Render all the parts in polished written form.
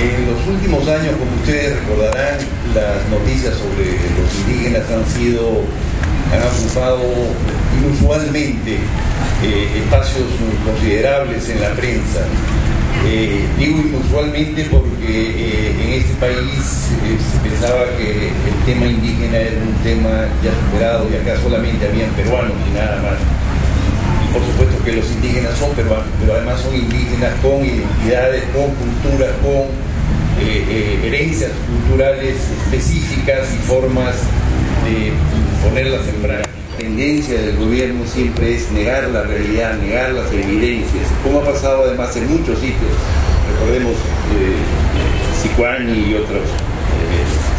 En los últimos años, como ustedes recordarán, las noticias sobre los indígenas han ocupado inusualmente espacios considerables en la prensa. Digo inusualmente porque en este país se pensaba que el tema indígena era un tema ya superado y acá solamente habían peruanos y nada más. Por supuesto que los indígenas son peruanos, pero además son indígenas con identidades, con culturas, con herencias culturales específicas y formas de ponerlas en práctica. La tendencia del gobierno siempre es negar la realidad, negar las evidencias, como ha pasado además en muchos sitios. Recordemos Sicuani y otras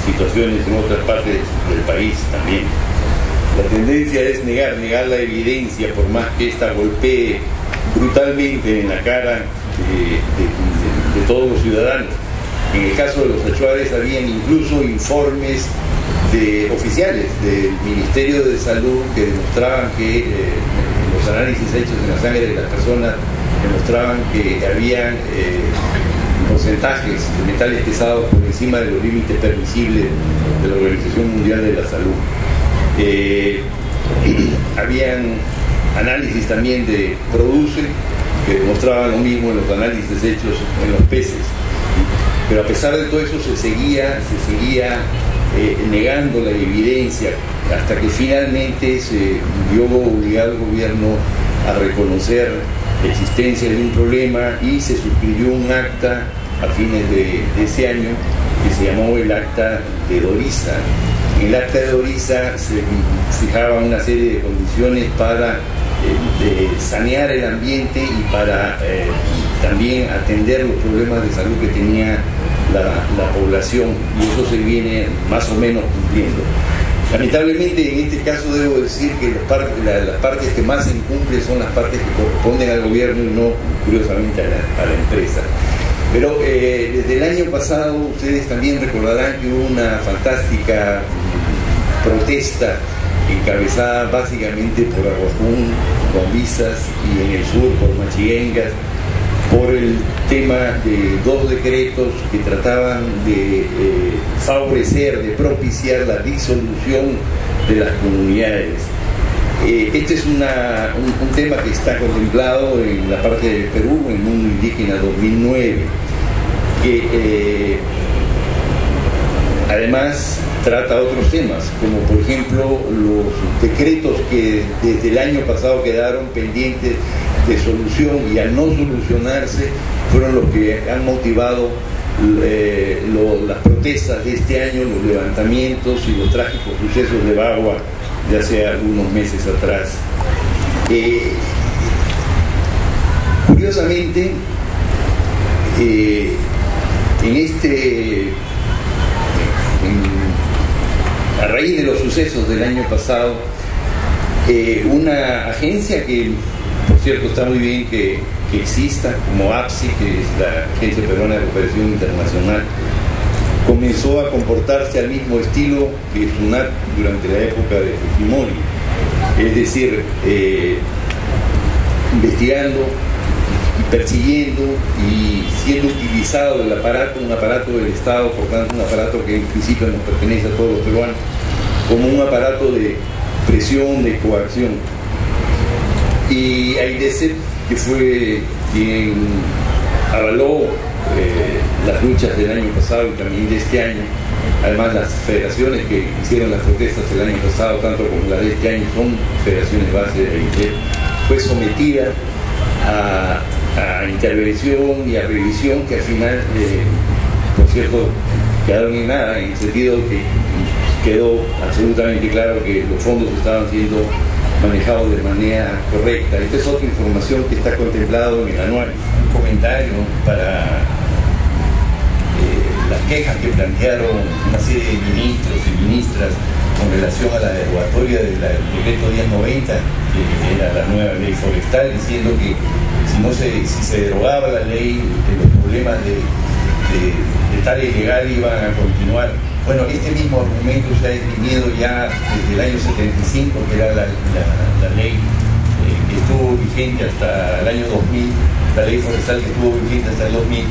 situaciones en otras partes del país también. La tendencia es negar la evidencia, por más que ésta golpee brutalmente en la cara de todos los ciudadanos. En el caso de los achuares habían incluso informes oficiales del Ministerio de Salud que demostraban que los análisis hechos en la sangre de las personas demostraban que habían porcentajes de metales pesados por encima de los límites permisibles de la Organización Mundial de la Salud. Habían análisis también de Produce que demostraban lo mismo en los análisis hechos en los peces, pero a pesar de todo eso se seguía negando la evidencia hasta que finalmente se vio obligado el gobierno a reconocer la existencia de un problema y se suscribió un acta a fines de ese año que se llamó el Acta de Doriza. En el Acta de Doriza se fijaba una serie de condiciones para sanear el ambiente y para también atender los problemas de salud que tenía la población, y eso se viene más o menos cumpliendo. Lamentablemente en este caso debo decir que las partes que más se incumplen son las partes que corresponden al gobierno y no, curiosamente, a la empresa. Pero desde el año pasado ustedes también recordarán que hubo una fantástica protesta encabezada básicamente por Aguajún, Bombizas y en el sur por Machiguengas, por el tema de dos decretos que trataban de favorecer, de propiciar la disolución de las comunidades. Este es un tema que está contemplado en la parte del Perú, en Mundo Indígena 2009, que además trata otros temas, como por ejemplo los decretos que desde el año pasado quedaron pendientes de solución y al no solucionarse fueron los que han motivado las protestas de este año, los levantamientos y los trágicos sucesos de Bagua de hace algunos meses atrás. Curiosamente, a raíz de los sucesos del año pasado, una agencia que, por cierto, está muy bien que exista, como APSI, que es la Agencia Peruana de Cooperación Internacional, comenzó a comportarse al mismo estilo que SUNAT durante la época de Fujimori, es decir, investigando y persiguiendo y siendo utilizado el aparato, un aparato del Estado, por tanto un aparato que en principio nos pertenece a todos los peruanos, como un aparato de presión, de coacción. Y AIDESEP, que fue quien avaló las luchas del año pasado y también de este año, además las federaciones que hicieron las protestas el año pasado, tanto como las de este año, son federaciones base de AIDESEP, fue sometida a intervención y a revisión que al final, por cierto, quedaron en nada, en el sentido que quedó absolutamente claro que los fondos estaban siendo manejados de manera correcta. Esta es otra información que está contemplado en el anuario. Un comentario para las quejas que plantearon una serie de ministros y ministras con relación a la derogatoria del decreto 1090, que era la nueva ley forestal, diciendo que si se derogaba la ley, los problemas de tala ilegal iban a continuar. Bueno, este mismo argumento se ha definido ya desde el año 75, que era la ley que estuvo vigente hasta el año 2000, la ley forestal que estuvo vigente hasta el 2000,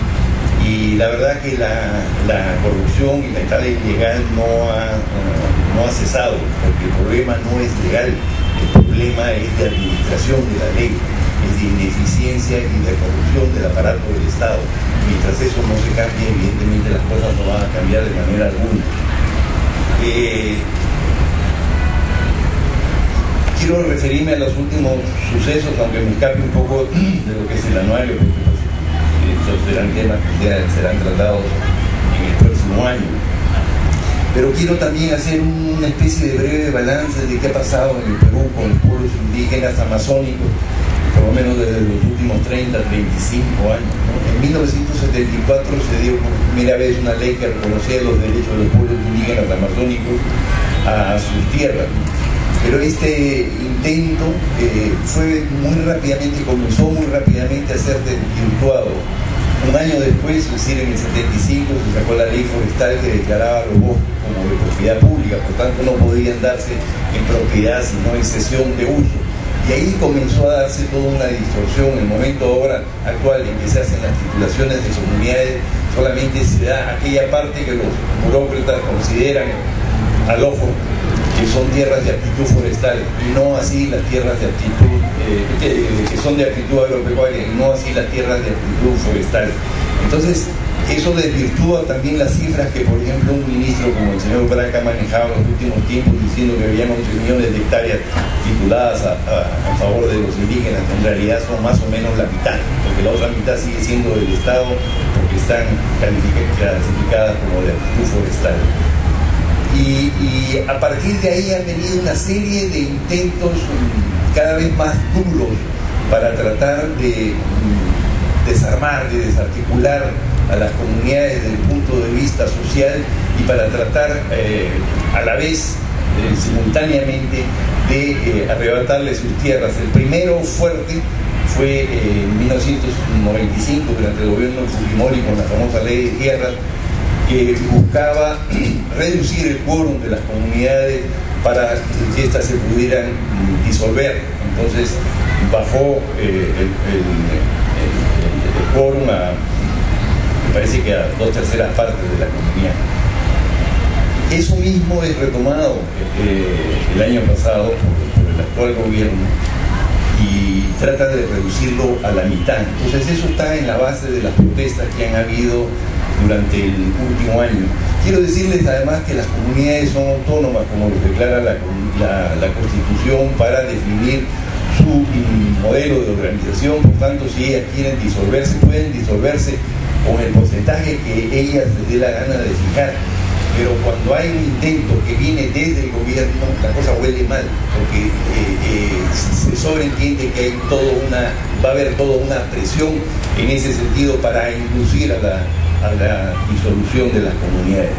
y la verdad que la corrupción y la entrada ilegal no ha cesado, porque el problema no es legal, el problema es de administración de la ley, es de ineficiencia y de corrupción del aparato del Estado. Mientras eso no se cambie, evidentemente las cosas no van a cambiar de manera alguna. Quiero referirme a los últimos sucesos, aunque me escape un poco de lo que es el anuario, porque estos serán temas que serán tratados en el próximo año. Pero quiero también hacer una especie de breve balance de qué ha pasado en el Perú con los pueblos indígenas amazónicos, por lo menos desde los últimos 30, 35 años, ¿no? En 1974 se dio por primera vez una ley que reconocía los derechos de los pueblos indígenas amazónicos a sus tierras. Pero este intento comenzó muy rápidamente a ser desvirtuado. Un año después, es decir, en el 75, se sacó la ley forestal que declaraba los bosques como de propiedad pública, por tanto no podían darse en propiedad sino en cesión de uso. Y ahí comenzó a darse toda una distorsión. En el momento ahora actual en que se hacen las titulaciones de comunidades, solamente se da aquella parte que los burócratas consideran al ojo que son tierras de aptitud forestal, y no así las tierras de aptitud que son de aptitud agropecuaria, y no así las tierras de aptitud forestal. Entonces eso desvirtúa también las cifras que, por ejemplo, un ministro como el señor Braca ha manejado en los últimos tiempos, diciendo que habían 11 millones de hectáreas tituladas a favor de los indígenas. En realidad son más o menos la mitad, porque la otra mitad sigue siendo del Estado, porque están clasificadas como de aptitud forestal. Y a partir de ahí han venido una serie de intentos cada vez más duros para tratar de desarmar, de desarticular a las comunidades desde el punto de vista social, y para tratar a la vez, simultáneamente, de arrebatarle sus tierras. El primero fuerte fue en 1995, durante el gobierno de Fujimori, con la famosa ley de tierras, que buscaba reducir el quórum de las comunidades para que éstas se pudieran disolver. Entonces bajó el quórum me parece que a 2/3 partes de la comunidad. Eso mismo es retomado el año pasado por el actual gobierno, y trata de reducirlo a la mitad. Entonces eso está en la base de las protestas que han habido durante el último año. Quiero decirles además que las comunidades son autónomas, como lo declara la Constitución, para definir su modelo de organización. Por tanto, si ellas quieren disolverse, pueden disolverse con el porcentaje que ellas les dé la gana de fijar. Pero cuando hay un intento que viene desde el gobierno, la cosa huele mal, porque se sobreentiende que va a haber toda una presión en ese sentido para inducir a la disolución de las comunidades.